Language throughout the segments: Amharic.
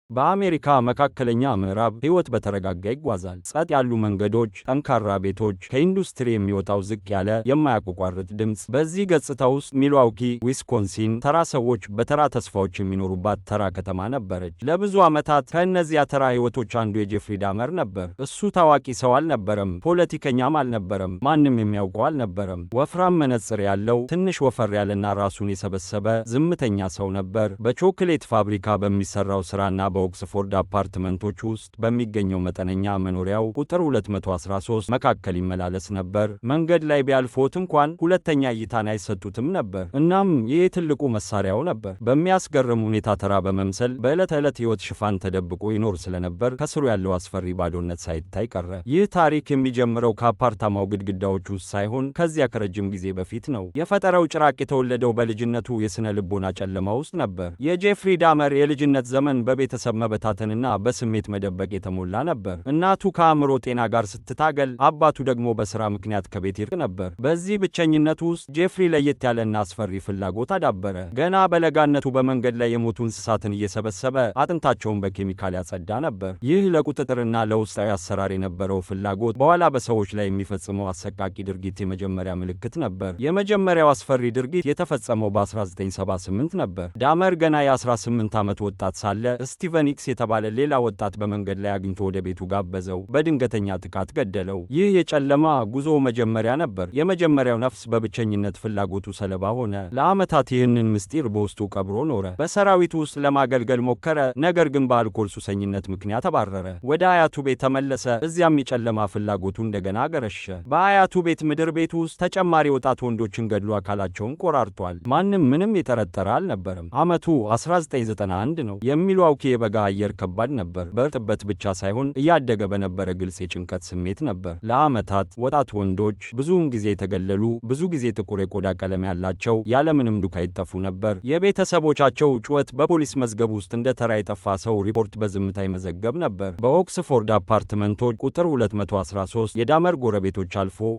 በአሜሪካ መካከለኛ ምዕራብ ሕይወት በተረጋጋ ይጓዛል። ጸጥ ያሉ መንገዶች፣ ጠንካራ ቤቶች፣ ከኢንዱስትሪ የሚወጣው ዝቅ ያለ የማያቋርጥ ድምፅ። በዚህ ገጽታ ውስጥ ሚልዋውኪ ዊስኮንሲን ተራ ሰዎች በተራ ተስፋዎች የሚኖሩባት ተራ ከተማ ነበረች። ለብዙ ዓመታት ከእነዚያ ተራ ሕይወቶች አንዱ የጄፍሪ ዳመር ነበር። እሱ ታዋቂ ሰው አልነበረም፣ ፖለቲከኛም አልነበረም፣ ማንም የሚያውቀው አልነበረም። ወፍራም መነጽር ያለው ትንሽ ወፈር ያለና ራሱን የሰበሰበ ዝምተኛ ሰው ነበር። በቾክሌት ፋብሪካ በሚሰራው ሥራና በኦክስፎርድ አፓርትመንቶች ውስጥ በሚገኘው መጠነኛ መኖሪያው ቁጥር 213 መካከል ይመላለስ ነበር። መንገድ ላይ ቢያልፎት እንኳን ሁለተኛ እይታን አይሰጡትም ነበር። እናም ይህ ትልቁ መሳሪያው ነበር። በሚያስገርም ሁኔታ ተራ በመምሰል በዕለት ተዕለት ሕይወት ሽፋን ተደብቆ ይኖር ስለነበር ከስሩ ያለው አስፈሪ ባዶነት ሳይታይ ቀረ። ይህ ታሪክ የሚጀምረው ከአፓርታማው ግድግዳዎች ውስጥ ሳይሆን ከዚያ ከረጅም ጊዜ በፊት ነው። የፈጠረው ጭራቅ የተወለደው በልጅነቱ የሥነ ልቦና ጨለማ ውስጥ ነበር። የጄፍሪ ዳመር የልጅነት ዘመን በቤተሰብ መበታተንና በስሜት መደበቅ የተሞላ ነበር። እናቱ ከአእምሮ ጤና ጋር ስትታገል፣ አባቱ ደግሞ በሥራ ምክንያት ከቤት ይርቅ ነበር። በዚህ ብቸኝነቱ ውስጥ ጄፍሪ ለየት ያለና አስፈሪ ፍላጎት አዳበረ። ገና በለጋነቱ በመንገድ ላይ የሞቱ እንስሳትን እየሰበሰበ አጥንታቸውን በኬሚካል ያጸዳ ነበር። ይህ ለቁጥጥርና ለውስጣዊ አሰራር የነበረው ፍላጎት በኋላ በሰዎች ላይ የሚፈጽመው አሰቃቂ ድርጊት የመጀመሪያ ምልክት ነበር። የመጀመሪያው አስፈሪ ድርጊት የተፈጸመው በ1978 ነበር። ዳመር ገና የ18 ዓመት ወጣት ሳለ ስቲቨን ኤክስ የተባለ ሌላ ወጣት በመንገድ ላይ አግኝቶ ወደ ቤቱ ጋበዘው። በድንገተኛ ጥቃት ገደለው። ይህ የጨለማ ጉዞ መጀመሪያ ነበር። የመጀመሪያው ነፍስ በብቸኝነት ፍላጎቱ ሰለባ ሆነ። ለዓመታት ይህንን ምስጢር በውስጡ ቀብሮ ኖረ። በሰራዊቱ ውስጥ ለማገልገል ሞከረ፣ ነገር ግን በአልኮል ሱሰኝነት ምክንያት ተባረረ። ወደ አያቱ ቤት ተመለሰ። እዚያም የጨለማ ፍላጎቱ እንደገና ገረሸ። በአያቱ ቤት ምድር ቤት ውስጥ ተጨማሪ ወጣት ወንዶችን ገድሎ አካላቸውን ቆራርጧል። ማንም ምንም የጠረጠረ አልነበረም። ዓመቱ 1991 ነው። የሚልዋውኪ የበጋ አየር ከባድ ነበር። በእርጥበት ብቻ ሳይሆን እያደገ በነበረ ግልጽ የጭንቀት ስሜት ነበር። ለዓመታት ወጣት ወንዶች ብዙውን ጊዜ የተገለሉ፣ ብዙ ጊዜ ጥቁር የቆዳ ቀለም ያላቸው፣ ያለምንም ዱካ ይጠፉ ነበር። የቤተሰቦቻቸው ጩኸት በፖሊስ መዝገብ ውስጥ እንደ ተራ የጠፋ ሰው ሪፖርት በዝምታ ይመዘገብ ነበር። በኦክስፎርድ አፓርትመንቶች ቁጥር 213 የዳመር ጎረቤቶች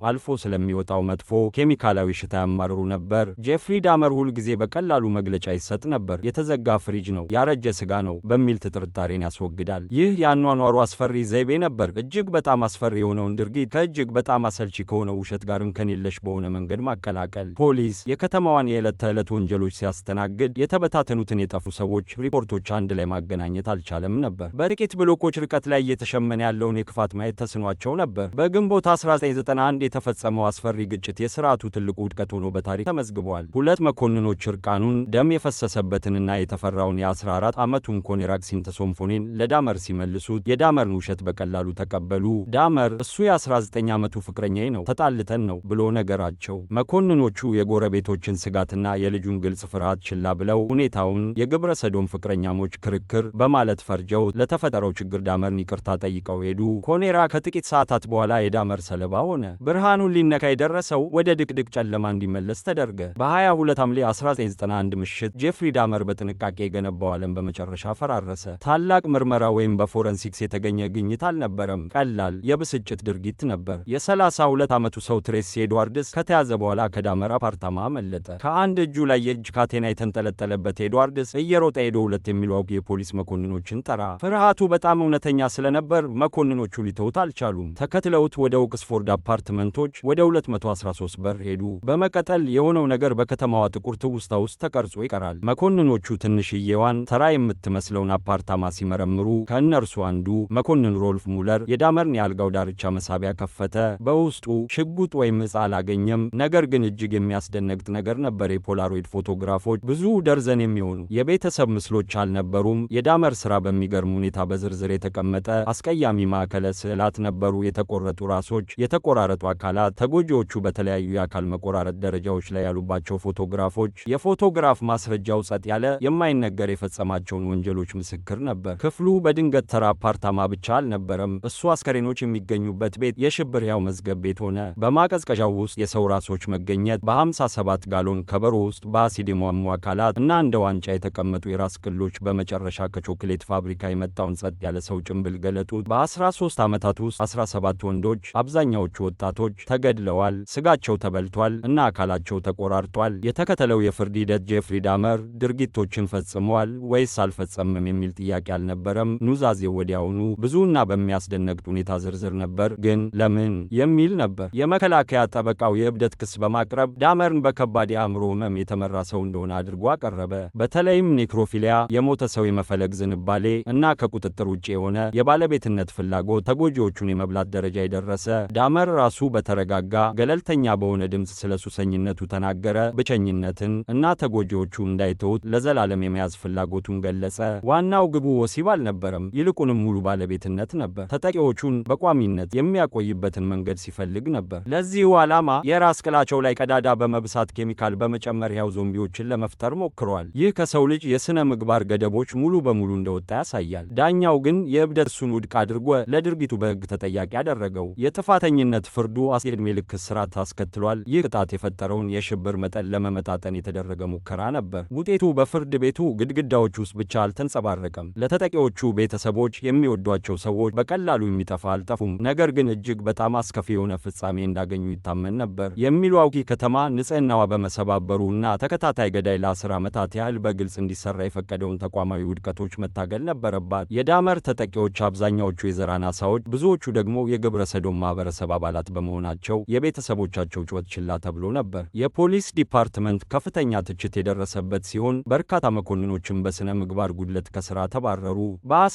አልፎ ስለሚወጣው መጥፎ ኬሚካላዊ ሽታ ያማርሩ ነበር። ጄፍሪ ዳመር ሁል ጊዜ በቀላሉ መግለጫ ይሰጥ ነበር። የተዘጋ ፍሪጅ ነው፣ ያረጀ ስጋ ነው በሚል ጥርጣሬን ያስወግዳል። ይህ የአኗኗሩ አስፈሪ ዘይቤ ነበር። እጅግ በጣም አስፈሪ የሆነውን ድርጊት ከእጅግ በጣም አሰልቺ ከሆነው ውሸት ጋር እንከን የለሽ በሆነ መንገድ ማቀላቀል። ፖሊስ የከተማዋን የዕለት ተዕለት ወንጀሎች ሲያስተናግድ የተበታተኑትን የጠፉ ሰዎች ሪፖርቶች አንድ ላይ ማገናኘት አልቻለም ነበር። በጥቂት ብሎኮች ርቀት ላይ እየተሸመነ ያለውን የክፋት ማየት ተስኗቸው ነበር። በግንቦት 1991 የተፈጸመው አስፈሪ ግጭት የሥርዓቱ ትልቁ ውድቀት ሆኖ በታሪክ ተመዝግቧል። ሁለት መኮንኖች እርቃኑን ደም የፈሰሰበትንና የተፈራውን የ14 ዓመቱን ኮኔራክሲን ተሶምፎኔን ለዳመር ሲመልሱት የዳመርን ውሸት በቀላሉ ተቀበሉ። ዳመር እሱ የ19 ዓመቱ ፍቅረኛዬ ነው፣ ተጣልተን ነው ብሎ ነገራቸው። መኮንኖቹ የጎረቤቶችን ስጋትና የልጁን ግልጽ ፍርሃት ችላ ብለው ሁኔታውን የግብረ ሰዶም ፍቅረኛሞች ክርክር በማለት ፈርጀው ለተፈጠረው ችግር ዳመርን ይቅርታ ጠይቀው ሄዱ። ኮኔራ ከጥቂት ሰዓታት በኋላ የዳመር ሰለባ ሆነ። ብርሃኑን ሊነካ የደረሰው ወደ ድቅድቅ ጨለማ እንዲመለስ ተደረገ። በ22 ሐምሌ 1991 ምሽት ጄፍሪ ዳመር በጥንቃቄ የገነባው ዓለም በመጨረሻ ፈራረሰ። ታላቅ ምርመራ ወይም በፎረንሲክስ የተገኘ ግኝት አልነበረም። ቀላል የብስጭት ድርጊት ነበር። የ32 ዓመቱ ሰው ትሬሲ ኤድዋርድስ ከተያዘ በኋላ ከዳመር አፓርታማ አመለጠ። ከአንድ እጁ ላይ የእጅ ካቴና የተንጠለጠለበት ኤድዋርድስ እየሮጠ ሄዶ ሁለት የሚልዋውኪ የፖሊስ መኮንኖችን ጠራ። ፍርሃቱ በጣም እውነተኛ ስለነበር መኮንኖቹ ሊተውት አልቻሉም። ተከትለውት ወደ ኦክስፎርድ አፓርትመንቶች ወደ 213 በር ሄዱ። በመቀጠል የሆነው ነገር በከተማዋ ጥቁር ትውስታ ውስጥ ተቀርጾ ይቀራል። መኮንኖቹ ትንሽዬዋን ተራ የምትመስለውን አፓርታማ ሲመረምሩ ከእነርሱ አንዱ መኮንን ሮልፍ ሙለር የዳመርን የአልጋው ዳርቻ መሳቢያ ከፈተ። በውስጡ ሽጉጥ ወይም ዕፅ አላገኘም። ነገር ግን እጅግ የሚያስደነግጥ ነገር ነበር። የፖላሮይድ ፎቶግራፎች፣ ብዙ ደርዘን የሚሆኑ የቤተሰብ ምስሎች አልነበሩም። የዳመር ሥራ በሚገርም ሁኔታ በዝርዝር የተቀመጠ አስቀያሚ ማዕከለ ስዕላት ነበሩ። የተቆረጡ ራሶች፣ የተቆራረጡ አካላት፣ ተጎጂዎቹ በተለያዩ የአካል መቆራረጥ ደረጃዎች ላይ ያሉባቸው ፎቶግራፎች። የፎቶግራፍ ማስረጃው ጸጥ ያለ የማይነገር የፈጸማቸውን ወንጀሎች ምስክር ነበር። ክፍሉ በድንገት ተራ አፓርታማ ብቻ አልነበረም። እሱ አስከሬኖች የሚገኙበት ቤት የሽብር ሕያው መዝገብ ቤት ሆነ። በማቀዝቀዣው ውስጥ የሰው ራሶች መገኘት፣ በ57 ጋሎን ከበሮ ውስጥ በአሲድ የሟሙ አካላት እና እንደ ዋንጫ የተቀመጡ የራስ ቅሎች በመጨረሻ ከቾክሌት ፋብሪካ የመጣውን ጸጥ ያለ ሰው ጭንብል ገለጡት። በ13 ዓመታት ውስጥ 17 ወንዶች፣ አብዛኛዎቹ ወጣቶች ተገድለዋል፣ ስጋቸው ተበልቷል እና አካላቸው ተቆራርጧል። የተከተለው የፍርድ ሂደት ጄፍሪ ዳመር ድርጊቶችን ፈጽሟል ወይስ አልፈጸምም የሚል ጥያቄ አልነበረም። ኑዛዜው ወዲያውኑ ብዙና በሚያስደነቅ ሁኔታ ዝርዝር ነበር፣ ግን ለምን የሚል ነበር። የመከላከያ ጠበቃው የእብደት ክስ በማቅረብ ዳመርን በከባድ የአእምሮ ሕመም የተመራ ሰው እንደሆነ አድርጎ አቀረበ። በተለይም ኔክሮፊሊያ፣ የሞተ ሰው የመፈለግ ዝንባሌ እና ከቁጥጥር ውጭ የሆነ የባለቤትነት ፍላጎት ተጎጂዎቹን የመብላት ደረጃ የደረሰ። ዳመር ራሱ በተረጋጋ ገለልተኛ በሆነ ድምፅ ስለ ሱሰኝነቱ ተናገረ። ብቸኝነትን እና ተጎጂዎቹ እንዳይተውት ለዘላለም የመያዝ ፍላጎቱን ገለጸ። ዋናው ግቡ ወሲብ አልነበረም፣ ይልቁንም ሙሉ ባለቤትነት ነበር። ተጠቂዎቹን በቋሚነት የሚያቆይበትን መንገድ ሲፈልግ ነበር። ለዚሁ ዓላማ የራስ ቅላቸው ላይ ቀዳዳ በመብሳት ኬሚካል በመጨመር ሕያው ዞምቢዎችን ለመፍጠር ሞክሯል። ይህ ከሰው ልጅ የሥነ ምግባር ገደቦች ሙሉ በሙሉ እንደወጣ ያሳያል። ዳኛው ግን የእብደት ክሱን ውድቅ አድርጎ ለድርጊቱ በሕግ ተጠያቂ አደረገው። የጥፋተኝነት ፍርዱ የዕድሜ ልክ እስራት አስከትሏል። ይህ ቅጣት የፈጠረውን የሽብር መጠን ለመመጣጠን የተደረገ ሙከራ ነበር። ውጤቱ በፍርድ ቤቱ ግድግዳዎች ውስጥ ብቻ አልተንጸባረቀም። ለተጠቂዎቹ ቤተሰቦች የሚወዷቸው ሰዎች በቀላሉ የሚጠፋ አልጠፉም፣ ነገር ግን እጅግ በጣም አስከፊ የሆነ ፍጻሜ እንዳገኙ ይታመን ነበር። የሚልዋውኪ ከተማ ንጽህናዋ በመሰባበሩ እና ተከታታይ ገዳይ ለ10 ዓመታት ያህል በግልጽ እንዲሰራ የፈቀደውን ተቋማዊ ውድቀቶች መታገል ነበረባት። የዳመር ተጠቂዎች አብዛኛዎቹ የዘር አናሳዎች፣ ብዙዎቹ ደግሞ የግብረ ሰዶም ማህበረሰብ አባላት በመሆናቸው የቤተሰቦቻቸው ጩኸት ችላ ተብሎ ነበር። የፖሊስ ዲፓርትመንት ከፍተኛ ትችት የደረሰበት ሲሆን በርካታ መኮንኖችም በሥነ ምግባር ጉድለት ከሥራ ተባረሩ።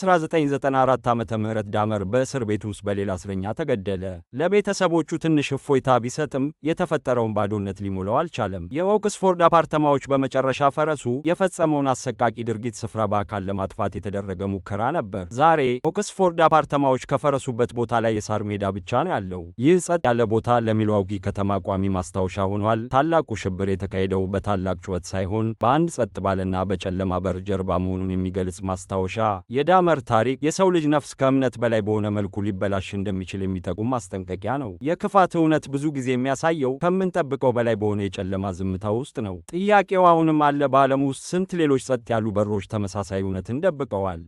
በ1994 ዓመተ ምህረት ዳመር በእስር ቤት ውስጥ በሌላ እስረኛ ተገደለ። ለቤተሰቦቹ ትንሽ እፎይታ ቢሰጥም የተፈጠረውን ባዶነት ሊሞላው አልቻለም። የኦክስፎርድ አፓርተማዎች በመጨረሻ ፈረሱ። የፈጸመውን አሰቃቂ ድርጊት ስፍራ በአካል ለማጥፋት የተደረገ ሙከራ ነበር። ዛሬ ኦክስፎርድ አፓርተማዎች ከፈረሱበት ቦታ ላይ የሳር ሜዳ ብቻ ነው ያለው። ይህ ጸጥ ያለ ቦታ ለሚልዋውኪ ከተማ ቋሚ ማስታወሻ ሆኗል። ታላቁ ሽብር የተካሄደው በታላቅ ጩኸት ሳይሆን በአንድ ጸጥ ባለና በጨለማ በር ጀርባ መሆኑን የሚገልጽ ማስታወሻ። የዳመር ታሪክ የሰው ልጅ ነፍስ ከእምነት በላይ በሆነ መልኩ ሊበላሽ እንደሚችል የሚጠቁም ማስጠንቀቂያ ነው። የክፋት እውነት ብዙ ጊዜ የሚያሳየው ከምንጠብቀው በላይ በሆነ የጨለማ ዝምታ ውስጥ ነው። ጥያቄው አሁንም አለ፣ በዓለም ውስጥ ስንት ሌሎች ጸጥ ያሉ በሮች ተመሳሳይ እውነትን ደብቀዋል?